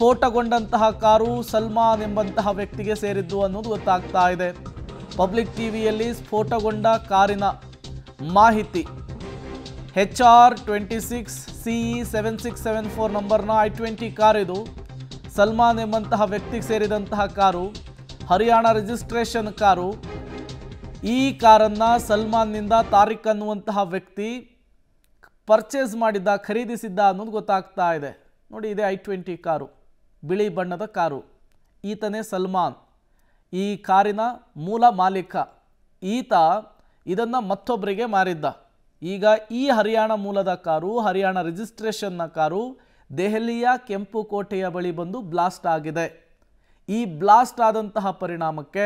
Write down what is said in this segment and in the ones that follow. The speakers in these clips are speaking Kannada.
ಸ್ಫೋಟಗೊಂಡಂತಹ ಕಾರು ಸಲ್ಮಾನ್ ಎಂಬಂತಹ ವ್ಯಕ್ತಿಗೆ ಸೇರಿದ್ದು ಅನ್ನೋದು ಗೊತ್ತಾಗ್ತಾ ಇದೆ. ಪಬ್ಲಿಕ್ ಟಿವಿಯಲ್ಲಿ ಸ್ಫೋಟಗೊಂಡ ಕಾರಿನ ಮಾಹಿತಿ HR26CE7674 ನಂಬರ್ನ I-20 ಕಾರ್ ಇದು. ಸಲ್ಮಾನ್ ಎಂಬಂತಹ ವ್ಯಕ್ತಿಗೆ ಸೇರಿದಂತಹ ಕಾರು, ಹರಿಯಾಣ ರಿಜಿಸ್ಟ್ರೇಷನ್ ಕಾರು. ಈ ಕಾರನ್ನು ಸಲ್ಮಾನ್ನಿಂದ ತಾರಿಕ್ ಅನ್ನುವಂತಹ ವ್ಯಕ್ತಿ ಪರ್ಚೇಸ್ ಮಾಡಿದ್ದ, ಖರೀದಿಸಿದ್ದ ಅನ್ನೋದು ಗೊತ್ತಾಗ್ತಾ ಇದೆ. ನೋಡಿ, ಇದೆ I-20 ಕಾರು, ಬಿಳಿ ಬಣ್ಣದ ಕಾರು. ಈತನೇ ಸಲ್ಮಾನ್, ಈ ಕಾರಿನ ಮೂಲ ಮಾಲೀಕ. ಈತ ಇದನ್ನು ಮತ್ತೊಬ್ಬರಿಗೆ ಮಾರಿದ್ದ. ಈಗ ಈ ಹರಿಯಾಣ ಮೂಲದ ಕಾರು, ಹರಿಯಾಣ ರಿಜಿಸ್ಟ್ರೇಷನ್ನ ಕಾರು ದೆಹಲಿಯ ಕೆಂಪುಕೋಟೆಯ ಬಳಿ ಬಂದು ಬ್ಲಾಸ್ಟ್ ಆಗಿದೆ. ಈ ಬ್ಲಾಸ್ಟ್ ಆದಂತಹ ಪರಿಣಾಮಕ್ಕೆ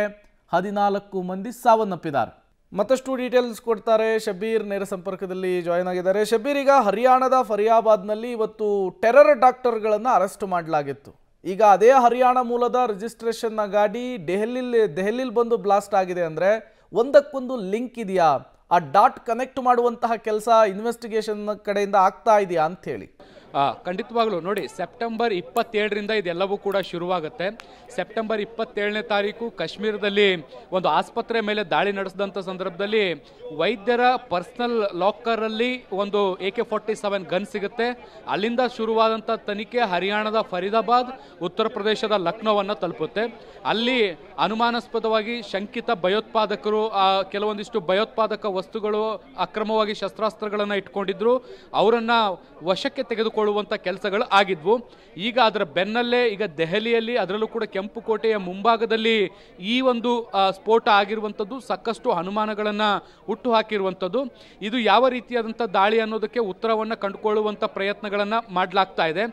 14 ಮಂದಿ ಸಾವನ್ನಪ್ಪಿದ್ದಾರೆ. ಮತ್ತಷ್ಟು ಡೀಟೇಲ್ಸ್ ಕೊಡ್ತಾರೆ ಶಬೀರ್, ನೇರ ಸಂಪರ್ಕದಲ್ಲಿ ಜಾಯ್ನ್ ಆಗಿದ್ದಾರೆ. ಶಬೀರ್, ಈಗ ಹರಿಯಾಣದ ಫರಿಯಾಬಾದ್ನಲ್ಲಿ ಇವತ್ತು ಟೆರರ್ ಡಾಕ್ಟರ್ಗಳನ್ನು ಅರೆಸ್ಟ್ ಮಾಡಲಾಗಿತ್ತು. ಈಗ ಅದೇ ಹರಿಯಾಣ ಮೂಲದ ರಿಜಿಸ್ಟ್ರೇಷನ್ನ ಗಾಡಿ ದೆಹಲಿಲಿ ಬಂದು ಬ್ಲಾಸ್ಟ್ ಆಗಿದೆ ಅಂದರೆ ಒಂದಕ್ಕೊಂದು ಲಿಂಕ್ ಇದೆಯಾ? ಆ ಡಾಟ್ ಕನೆಕ್ಟ್ ಮಾಡುವಂತಹ ಕೆಲಸ ಇನ್ವೆಸ್ಟಿಗೇಷನ್ ಕಡೆಯಿಂದ ಆಗ್ತಾ ಇದೆಯಾ ಅಂತ ಹೇಳಿ. ಖಂಡಿತವಾಗ್ಲೂ ನೋಡಿ, ಸೆಪ್ಟೆಂಬರ್ 27ರಿಂದ ಇದೆಲ್ಲವೂ ಕೂಡ ಶುರುವಾಗುತ್ತೆ. ಸೆಪ್ಟೆಂಬರ್ 27ನೇ ತಾರೀಕು ಕಾಶ್ಮೀರದಲ್ಲಿ ಒಂದು ಆಸ್ಪತ್ರೆ ಮೇಲೆ ದಾಳಿ ನಡೆಸಿದಂಥ ಸಂದರ್ಭದಲ್ಲಿ ವೈದ್ಯರ ಪರ್ಸನಲ್ ಲಾಕರಲ್ಲಿ ಒಂದು AK-47 ಗನ್ ಸಿಗುತ್ತೆ. ಅಲ್ಲಿಂದ ಶುರುವಾದಂಥ ತನಿಖೆ ಹರಿಯಾಣದ ಫರೀದಾಬಾದ್, ಉತ್ತರ ಪ್ರದೇಶದ ಲಕ್ನೋವನ್ನು ತಲುಪುತ್ತೆ. ಅಲ್ಲಿ ಅನುಮಾನಾಸ್ಪದವಾಗಿ ಶಂಕಿತ ಭಯೋತ್ಪಾದಕರು, ಕೆಲವೊಂದಿಷ್ಟು ಭಯೋತ್ಪಾದಕ ವಸ್ತುಗಳು, ಅಕ್ರಮವಾಗಿ ಶಸ್ತ್ರಾಸ್ತ್ರಗಳನ್ನು ಇಟ್ಕೊಂಡಿದ್ರು, ಅವರನ್ನು ವಶಕ್ಕೆ ತೆಗೆದುಕೊಳ್ಳುವಂಥ ಕೆಲಸಗಳು ಆಗಿದ್ವು. ಈಗ ಅದರ ಬೆನ್ನಲ್ಲೇ ಈಗ ದೆಹಲಿಯಲ್ಲಿ, ಅದರಲ್ಲೂ ಕೂಡ ಕೆಂಪುಕೋಟೆಯ ಮುಂಭಾಗದಲ್ಲಿ ಈ ಒಂದು ಸ್ಫೋಟ ಆಗಿರುವಂಥದ್ದು ಸಾಕಷ್ಟು ಅನುಮಾನಗಳನ್ನು ಹುಟ್ಟು ಹಾಕಿರುವಂಥದ್ದು. ಇದು ಯಾವ ರೀತಿಯಾದಂಥ ದಾಳಿ ಅನ್ನೋದಕ್ಕೆ ಉತ್ತರವನ್ನು ಕಂಡುಕೊಳ್ಳುವಂಥ ಪ್ರಯತ್ನಗಳನ್ನು ಮಾಡಲಾಗ್ತಾ ಇದೆ.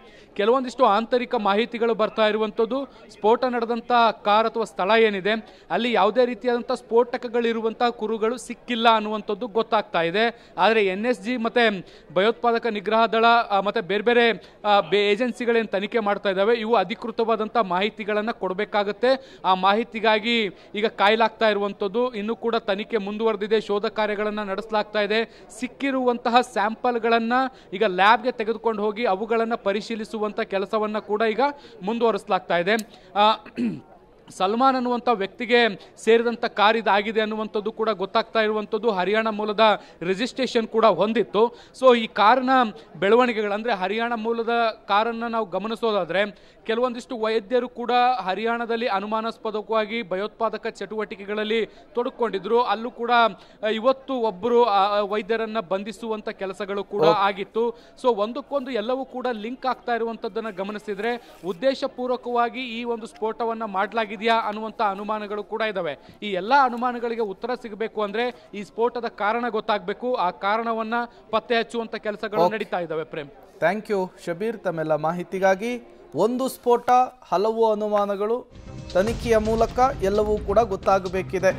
ಕೆಲವೊಂದಿಷ್ಟು ಆಂತರಿಕ ಮಾಹಿತಿಗಳು ಬರ್ತಾ ಇರುವಂಥದ್ದು, ಸ್ಫೋಟ ನಡೆದಂಥ ಕಾರ್ ಅಥವಾ ಸ್ಥಳ ಏನಿದೆ ಅಲ್ಲಿ ಯಾವುದೇ ರೀತಿಯಾದಂಥ ಸ್ಫೋಟಕಗಳಿರುವಂಥ ಕುರುಗಳು ಸಿಕ್ಕಿಲ್ಲ ಅನ್ನುವಂಥದ್ದು ಗೊತ್ತಾಗ್ತಾ ಇದೆ. ಆದರೆ NSG ಮತ್ತು ಭಯೋತ್ಪಾದಕ ನಿಗ್ರಹ ದಳ ಮತ್ತು ಬೇರೆ ಬೇರೆ ಏಜೆನ್ಸಿಗಳೇನು ತನಿಖೆ ಮಾಡ್ತಾ ಇದ್ದಾವೆ, ಇವು ಅಧಿಕೃತವಾದಂಥ ಮಾಹಿತಿಗಳನ್ನು ಕೊಡಬೇಕಾಗತ್ತೆ. ಆ ಮಾಹಿತಿಗಾಗಿ ಈಗ ಕಾಯಲಾಗ್ತಾ ಇರುವಂಥದ್ದು. ಇನ್ನೂ ಕೂಡ ತನಿಖೆ ಮುಂದುವರೆದಿದೆ, ಶೋಧ ಕಾರ್ಯಗಳನ್ನು ನಡೆಸಲಾಗ್ತಾ ಇದೆ. ಸಿಕ್ಕಿರುವಂತಹ ಸ್ಯಾಂಪಲ್ಗಳನ್ನು ಈಗ ಲ್ಯಾಬ್ಗೆ ತೆಗೆದುಕೊಂಡು ಹೋಗಿ ಅವುಗಳನ್ನು ಪರಿಶೀಲಿಸುವಂಥ ಕೆಲಸವನ್ನು ಕೂಡ ಈಗ ಮುಂದುವರಿಸಲಾಗ್ತಾ ಇದೆ. ಸಲ್ಮಾನ್ ಅನ್ನುವಂಥ ವ್ಯಕ್ತಿಗೆ ಸೇರಿದಂಥ ಕಾರ್ ಇದಾಗಿದೆ ಅನ್ನುವಂಥದ್ದು ಕೂಡ ಗೊತ್ತಾಗ್ತಾ ಇರುವಂಥದ್ದು. ಹರಿಯಾಣ ಮೂಲದ ರಿಜಿಸ್ಟ್ರೇಷನ್ ಕೂಡ ಹೊಂದಿತ್ತು. ಸೊ ಈ ಕಾರಿನ ಬೆಳವಣಿಗೆಗಳಂದರೆ ಹರಿಯಾಣ ಮೂಲದ ಕಾರನ್ನು ನಾವು ಗಮನಿಸೋದಾದರೆ ಕೆಲವೊಂದಿಷ್ಟು ವೈದ್ಯರು ಕೂಡ ಹರಿಯಾಣದಲ್ಲಿ ಅನುಮಾನಾಸ್ಪದವಾಗಿ ಭಯೋತ್ಪಾದಕ ಚಟುವಟಿಕೆಗಳಲ್ಲಿ ತೊಡಕೊಂಡಿದ್ರು. ಅಲ್ಲೂ ಕೂಡ ಇವತ್ತು ಒಬ್ಬರು ವೈದ್ಯರನ್ನು ಬಂಧಿಸುವಂಥ ಕೆಲಸಗಳು ಕೂಡ ಆಗಿತ್ತು. ಸೊ ಒಂದಕ್ಕೊಂದು ಎಲ್ಲವೂ ಕೂಡ ಲಿಂಕ್ ಆಗ್ತಾ ಇರುವಂಥದ್ದನ್ನು ಗಮನಿಸಿದರೆ ಉದ್ದೇಶಪೂರ್ವಕವಾಗಿ ಈ ಒಂದು ಸ್ಫೋಟವನ್ನು ಮಾಡಲಾಗಿದೆ ಅನ್ನುವಂಥ ಅನುಮಾನಗಳು ಕೂಡ ಇದಾವೆ. ಈ ಎಲ್ಲ ಅನುಮಾನಗಳಿಗೆ ಉತ್ತರ ಸಿಗಬೇಕು ಅಂದ್ರೆ ಈ ಸ್ಫೋಟದ ಕಾರಣ ಗೊತ್ತಾಗಬೇಕು. ಆ ಕಾರಣವನ್ನ ಪತ್ತೆ ಹಚ್ಚುವಂತ ಕೆಲಸಗಳು ನಡೀತಾ ಇದಾವೆ. ಪ್ರೇಮ್, ಥ್ಯಾಂಕ್ ಯು ಶಬೀರ್ ತಮ್ಮೆಲ್ಲ ಮಾಹಿತಿಗಾಗಿ. ಒಂದು ಸ್ಫೋಟ, ಹಲವು ಅನುಮಾನಗಳು, ತನಿಖೆಯ ಮೂಲಕ ಎಲ್ಲವೂ ಕೂಡ ಗೊತ್ತಾಗಬೇಕಿದೆ.